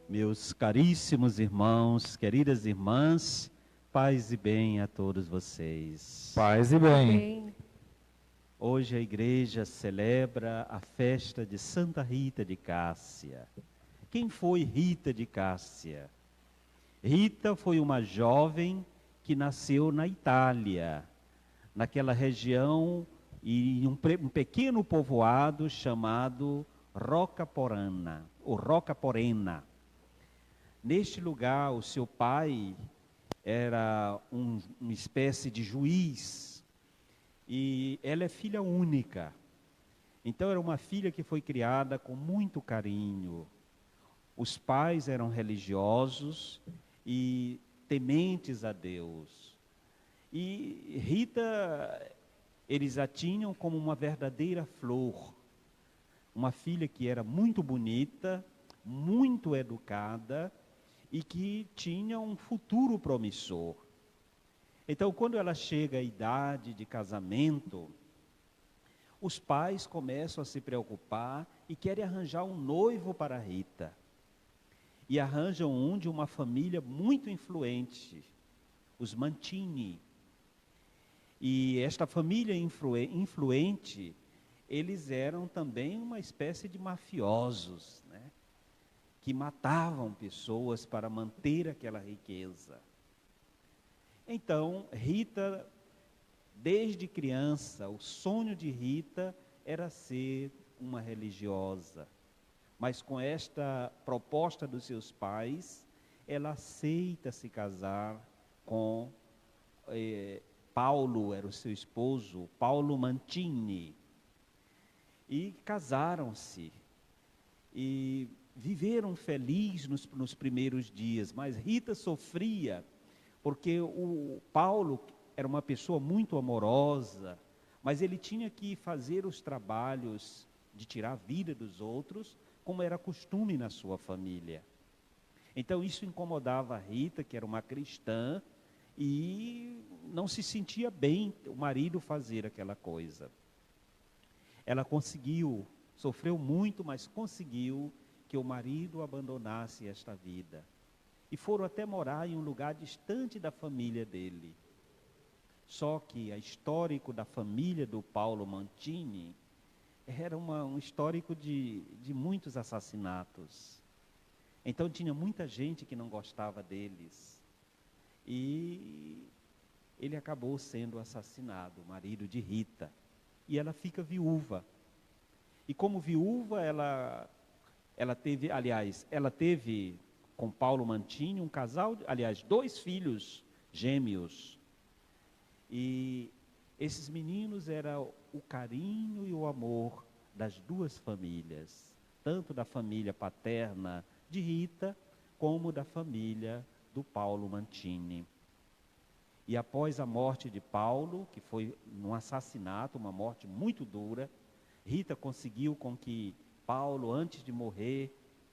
Meus caríssimos irmãos, queridas irmãs, paz e bem a todos vocês. Paz e bem. Amém. Hoje a igreja celebra a festa de Santa Rita de Cássia. Quem foi Rita de Cássia? Rita foi uma jovem que nasceu na Itália, naquela região, em um pequeno povoado chamado Rocaporana, ou Rocaporena. Neste lugar, o seu pai era uma espécie de juiz e ela é filha única. Então, era uma filha que foi criada com muito carinho. Os pais eram religiosos e tementes a Deus. E Rita, eles a tinham como uma verdadeira flor. Uma filha que era muito bonita, muito educada e que tinha um futuro promissor. Então, quando ela chega à idade de casamento, os pais começam a se preocupar e querem arranjar um noivo para Rita. E arranjam um de uma família muito influente, os Mantini. E esta família influente, eles eram também uma espécie de mafiosos, né? Que matavam pessoas para manter aquela riqueza. Então, Rita, desde criança, o sonho de Rita era ser uma religiosa. Mas com esta proposta dos seus pais, ela aceita se casar com Paulo, era o seu esposo, Paulo Mantini. E casaram-se. E viveram felizes nos primeiros dias, mas Rita sofria, porque o Paulo era uma pessoa muito amorosa, mas ele tinha que fazer os trabalhos de tirar a vida dos outros, como era costume na sua família. Então isso incomodava a Rita, que era uma cristã, e não se sentia bem o marido fazer aquela coisa. Ela conseguiu, sofreu muito, mas conseguiu que o marido abandonasse esta vida. E foram até morar em um lugar distante da família dele. Só que a histórico da família do Paulo Mantini era um histórico de muitos assassinatos. Então tinha muita gente que não gostava deles. E ele acabou sendo assassinado, o marido de Rita. E ela fica viúva. E como viúva, ela teve com Paulo Mantini um casal, aliás, 2 filhos gêmeos. E esses meninos eram o carinho e o amor das 2 famílias, tanto da família paterna de Rita, como da família do Paulo Mantini. E após a morte de Paulo, que foi um assassinato, uma morte muito dura, Rita conseguiu com que Paulo, antes de morrer,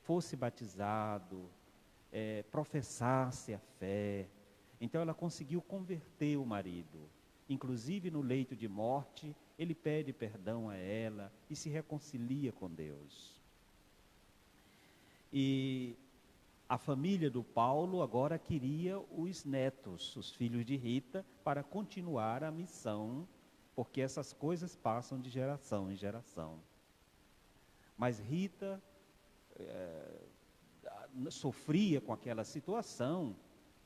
fosse batizado, professasse a fé. Então ela conseguiu converter o marido. Inclusive no leito de morte, ele pede perdão a ela e se reconcilia com Deus. E a família do Paulo agora queria os netos, os filhos de Rita, para continuar a missão, porque essas coisas passam de geração em geração. Mas Rita sofria com aquela situação,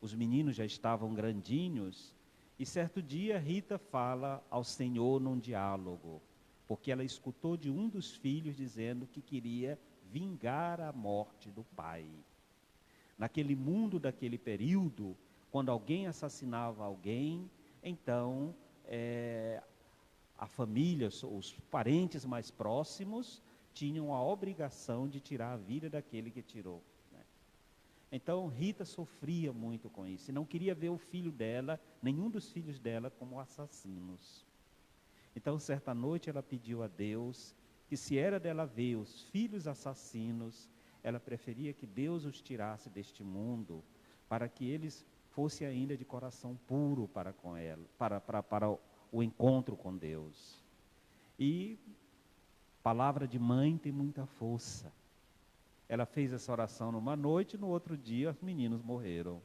os meninos já estavam grandinhos, e certo dia Rita fala ao Senhor num diálogo, porque ela escutou de um dos filhos dizendo que queria vingar a morte do pai. Naquele mundo daquele período, quando alguém assassinava alguém, então a família, os parentes mais próximos, tinham a obrigação de tirar a vida daquele que tirou. Né? Então Rita sofria muito com isso, e não queria ver o filho dela, nenhum dos filhos dela, como assassinos. Então certa noite ela pediu a Deus que, se era dela ver os filhos assassinos, ela preferia que Deus os tirasse deste mundo, para que eles fossem ainda de coração puro para com ela, para o encontro com Deus. E palavra de mãe tem muita força. Ela fez essa oração numa noite, no outro dia os meninos morreram.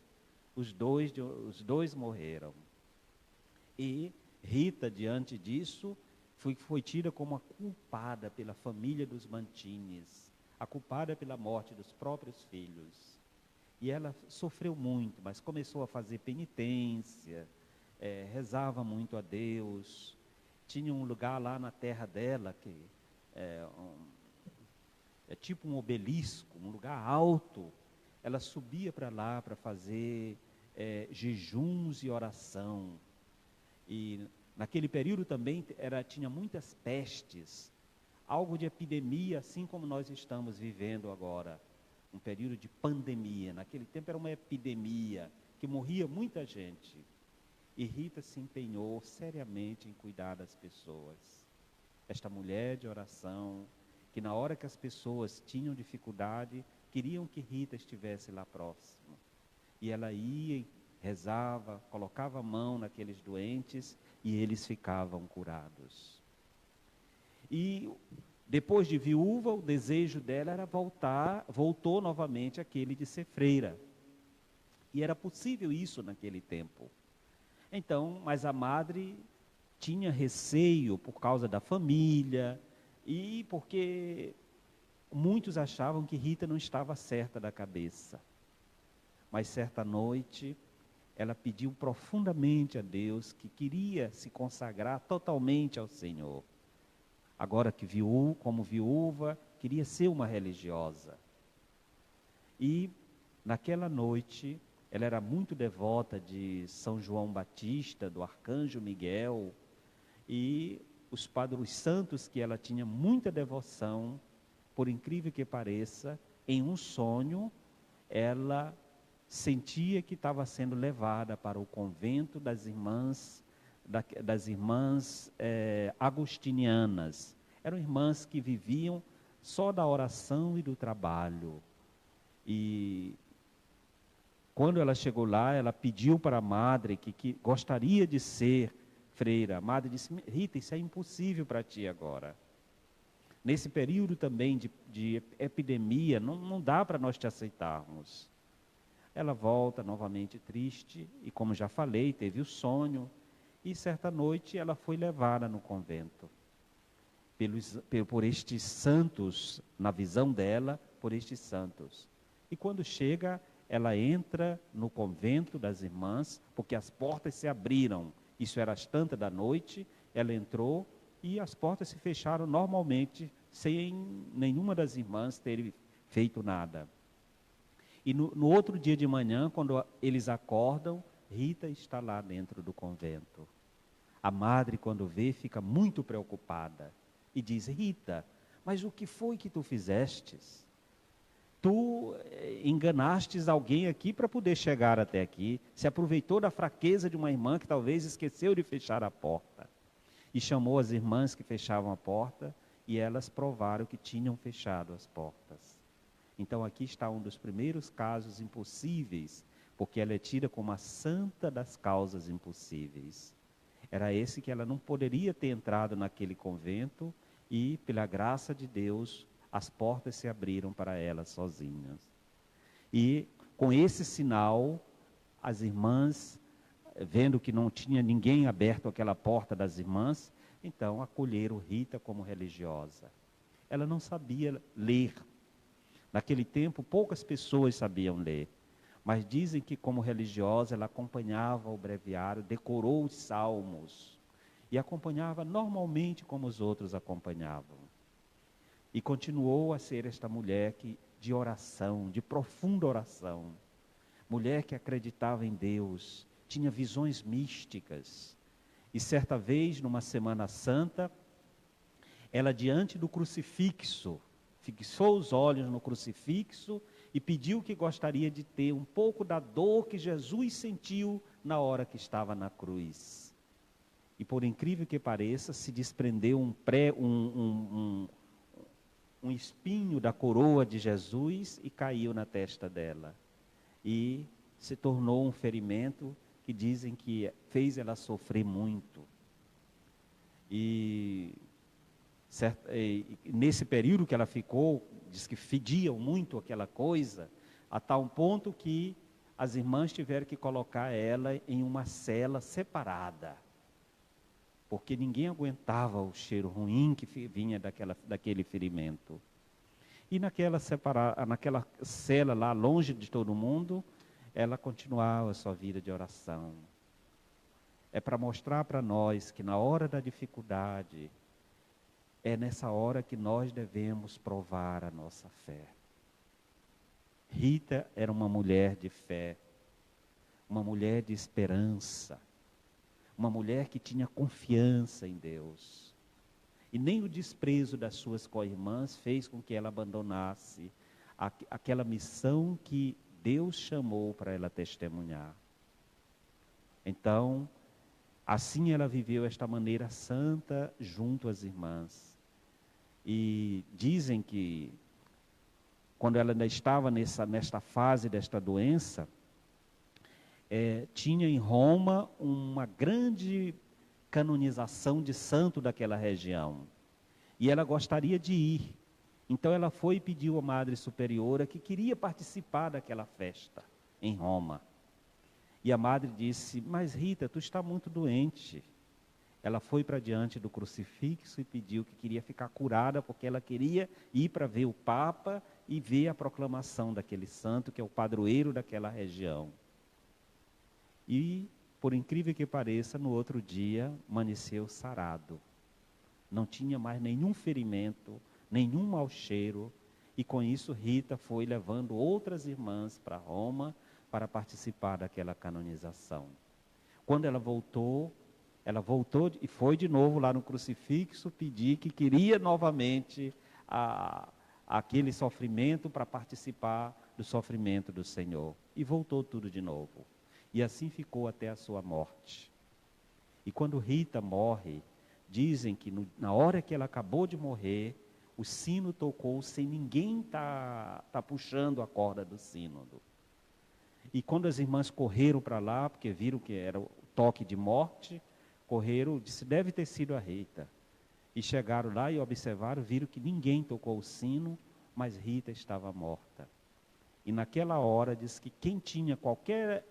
Os dois morreram. E Rita, diante disso, foi tida como a culpada pela família dos Mantines, a culpada pela morte dos próprios filhos. E ela sofreu muito, mas começou a fazer penitência, rezava muito a Deus. Tinha um lugar lá na terra dela, que é tipo um obelisco, um lugar alto. Ela subia para lá para fazer jejuns e oração. E naquele período também tinha muitas pestes, algo de epidemia, assim como nós estamos vivendo agora. Um período de pandemia. Naquele tempo era uma epidemia, que morria muita gente. E Rita se empenhou seriamente em cuidar das pessoas. Esta mulher de oração, que na hora que as pessoas tinham dificuldade, queriam que Rita estivesse lá próximo. E ela ia, rezava, colocava a mão naqueles doentes e eles ficavam curados. E depois de viúva, o desejo dela era voltou novamente aquele de ser freira. E era possível isso naquele tempo. Então, mas a madre tinha receio por causa da família e porque muitos achavam que Rita não estava certa da cabeça. Mas certa noite, ela pediu profundamente a Deus que queria se consagrar totalmente ao Senhor. Agora que como viúva, queria ser uma religiosa. E naquela noite, ela era muito devota de São João Batista, do Arcanjo Miguel, e os santos que ela tinha muita devoção, por incrível que pareça, em um sonho, ela sentia que estava sendo levada para o convento das irmãs agostinianas. Eram irmãs que viviam só da oração e do trabalho. E quando ela chegou lá, ela pediu para a madre que gostaria de ser freira. A madre disse: Rita, isso é impossível para ti agora. Nesse período também de epidemia, não dá para nós te aceitarmos. Ela volta novamente triste e, como já falei, teve o sonho. E certa noite ela foi levada no convento por estes santos, na visão dela, por estes santos. E quando chega, ela entra no convento das irmãs, porque as portas se abriram. Isso era às tantas da noite, ela entrou e as portas se fecharam normalmente, sem nenhuma das irmãs ter feito nada. E no outro dia de manhã, quando eles acordam, Rita está lá dentro do convento. A madre, quando vê, fica muito preocupada e diz: Rita, mas o que foi que tu fizestes? Tu enganastes alguém aqui para poder chegar até aqui, se aproveitou da fraqueza de uma irmã que talvez esqueceu de fechar a porta. E chamou as irmãs que fechavam a porta e elas provaram que tinham fechado as portas. Então aqui está um dos primeiros casos impossíveis, porque ela é tida como a santa das causas impossíveis. Era esse que ela não poderia ter entrado naquele convento e, pela graça de Deus, as portas se abriram para ela sozinhas. E com esse sinal, as irmãs, vendo que não tinha ninguém aberto aquela porta das irmãs, então acolheram Rita como religiosa. Ela não sabia ler. Naquele tempo, poucas pessoas sabiam ler. Mas dizem que, como religiosa, ela acompanhava o breviário, decorou os salmos e acompanhava normalmente como os outros acompanhavam. E continuou a ser esta mulher de oração, de profunda oração. Mulher que acreditava em Deus, tinha visões místicas. E certa vez, numa Semana Santa, ela diante do crucifixo, fixou os olhos no crucifixo e pediu que gostaria de ter um pouco da dor que Jesus sentiu na hora que estava na cruz. E por incrível que pareça, se desprendeu um espinho da coroa de Jesus e caiu na testa dela. E se tornou um ferimento que dizem que fez ela sofrer muito. E nesse período que ela ficou diz que fediam muito aquela coisa, a tal ponto que as irmãs tiveram que colocar ela em uma cela separada, porque ninguém aguentava o cheiro ruim que vinha daquele ferimento. E naquela cela lá, longe de todo mundo, ela continuava a sua vida de oração. É para mostrar para nós que na hora da dificuldade, é nessa hora que nós devemos provar a nossa fé. Rita era uma mulher de fé, uma mulher de esperança, uma mulher que tinha confiança em Deus. E nem o desprezo das suas co-irmãs fez com que ela abandonasse aquela missão que Deus chamou para ela testemunhar. Então, assim ela viveu esta maneira santa junto às irmãs. E dizem que, quando ela ainda estava nesta fase desta doença, tinha em Roma uma grande canonização de santo daquela região. E ela gostaria de ir. Então ela foi e pediu à Madre Superiora que queria participar daquela festa em Roma. E a Madre disse: mas Rita, tu está muito doente. Ela foi para diante do crucifixo e pediu que queria ficar curada, porque ela queria ir para ver o Papa e ver a proclamação daquele santo, que é o padroeiro daquela região. E, por incrível que pareça, no outro dia, amanheceu sarado. Não tinha mais nenhum ferimento, nenhum mau cheiro, e com isso Rita foi levando outras irmãs para Roma para participar daquela canonização. Quando ela voltou e foi de novo lá no crucifixo pedir que queria novamente aquele sofrimento para participar do sofrimento do Senhor. E voltou tudo de novo. E assim ficou até a sua morte. E quando Rita morre, dizem que na hora que ela acabou de morrer, o sino tocou sem ninguém tá puxando a corda do sino. E quando as irmãs correram para lá, porque viram que era o toque de morte, correram, disse, deve ter sido a Rita. E chegaram lá e observaram, viram que ninguém tocou o sino, mas Rita estava morta. E naquela hora, diz que quem tinha qualquer...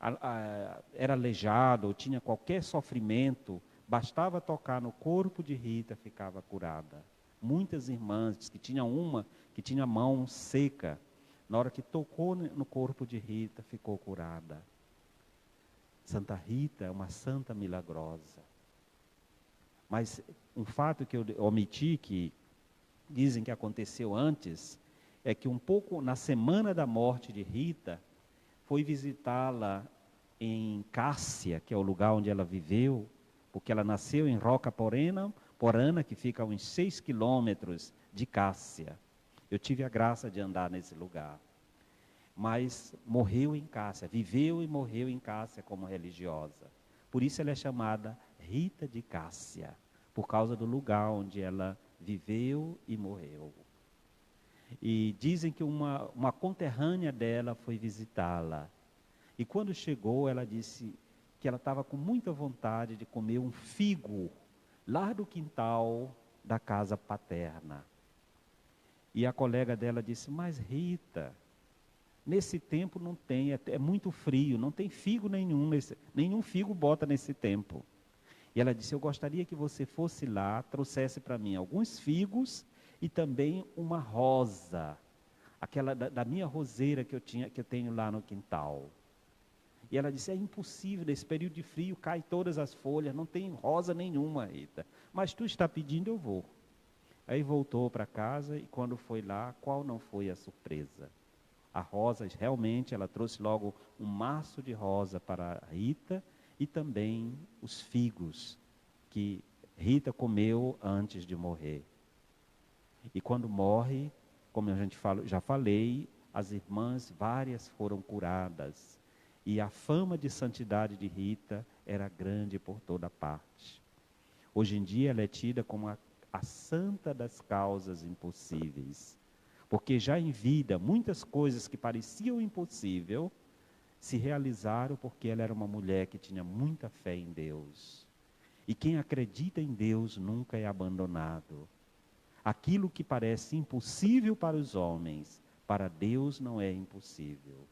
era aleijado ou tinha qualquer sofrimento, bastava tocar no corpo de Rita, ficava curada. Muitas irmãs, diz que tinha uma que tinha a mão seca, na hora que tocou no corpo de Rita, ficou curada. Santa Rita é uma santa milagrosa. Mas um fato que eu omiti, que dizem que aconteceu antes, é que um pouco na semana da morte de Rita, foi visitá-la em Cássia, que é o lugar onde ela viveu, porque ela nasceu em Roca Porana, que fica a uns 6 quilômetros de Cássia. Eu tive a graça de andar nesse lugar. Mas morreu em Cássia, viveu e morreu em Cássia como religiosa. Por isso ela é chamada Rita de Cássia, por causa do lugar onde ela viveu e morreu. E dizem que uma conterrânea dela foi visitá-la. E quando chegou, ela disse que ela estava com muita vontade de comer um figo lá do quintal da casa paterna. E a colega dela disse, mas Rita, nesse tempo não tem, é muito frio, não tem figo nenhum, nenhum figo bota nesse tempo. E ela disse, eu gostaria que você fosse lá, trouxesse para mim alguns figos e também uma rosa, aquela da minha roseira que eu tenho lá no quintal. E ela disse, é impossível, nesse período de frio cai todas as folhas, não tem rosa nenhuma, Rita. Mas tu está pedindo, eu vou. Aí voltou para casa e quando foi lá, qual não foi a surpresa? A rosa, realmente, ela trouxe logo um maço de rosa para a Rita e também os figos que Rita comeu antes de morrer. E quando morre, como já falei, as irmãs várias foram curadas. E a fama de santidade de Rita era grande por toda parte. Hoje em dia ela é tida como a santa das causas impossíveis. Porque já em vida, muitas coisas que pareciam impossíveis se realizaram porque ela era uma mulher que tinha muita fé em Deus. E quem acredita em Deus nunca é abandonado. Aquilo que parece impossível para os homens, para Deus não é impossível.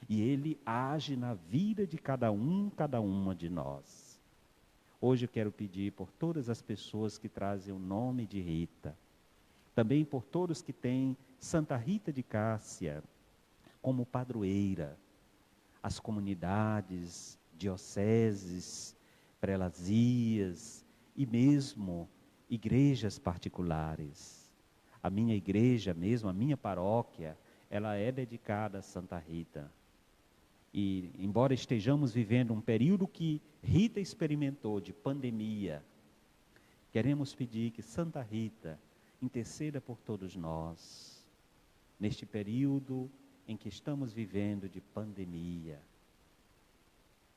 E Ele age na vida de cada uma de nós. Hoje eu quero pedir por todas as pessoas que trazem o nome de Rita, também por todos que têm Santa Rita de Cássia como padroeira, as comunidades, dioceses, prelazias e mesmo igrejas particulares. A minha igreja mesmo, a minha paróquia, ela é dedicada a Santa Rita. E embora estejamos vivendo um período que Rita experimentou de pandemia, queremos pedir que Santa Rita interceda por todos nós, neste período em que estamos vivendo de pandemia,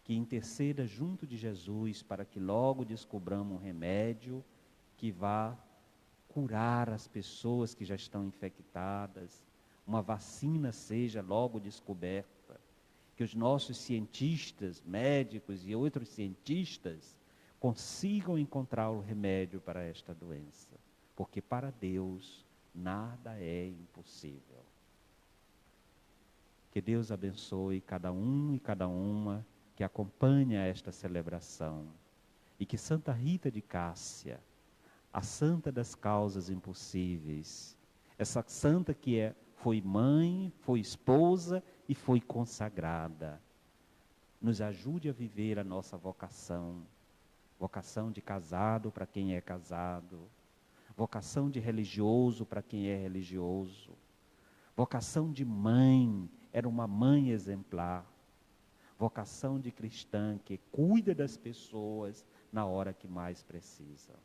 que interceda junto de Jesus para que logo descobramos um remédio que vá curar as pessoas que já estão infectadas, uma vacina seja logo descoberta, que os nossos cientistas, médicos e outros cientistas consigam encontrar o remédio para esta doença, porque para Deus nada é impossível. Que Deus abençoe cada um e cada uma que acompanha esta celebração e que Santa Rita de Cássia, a santa das causas impossíveis, essa santa que foi mãe, foi esposa e foi consagrada, nos ajude a viver a nossa vocação, vocação de casado para quem é casado, vocação de religioso para quem é religioso, vocação de mãe, era uma mãe exemplar, vocação de cristã que cuida das pessoas na hora que mais precisam.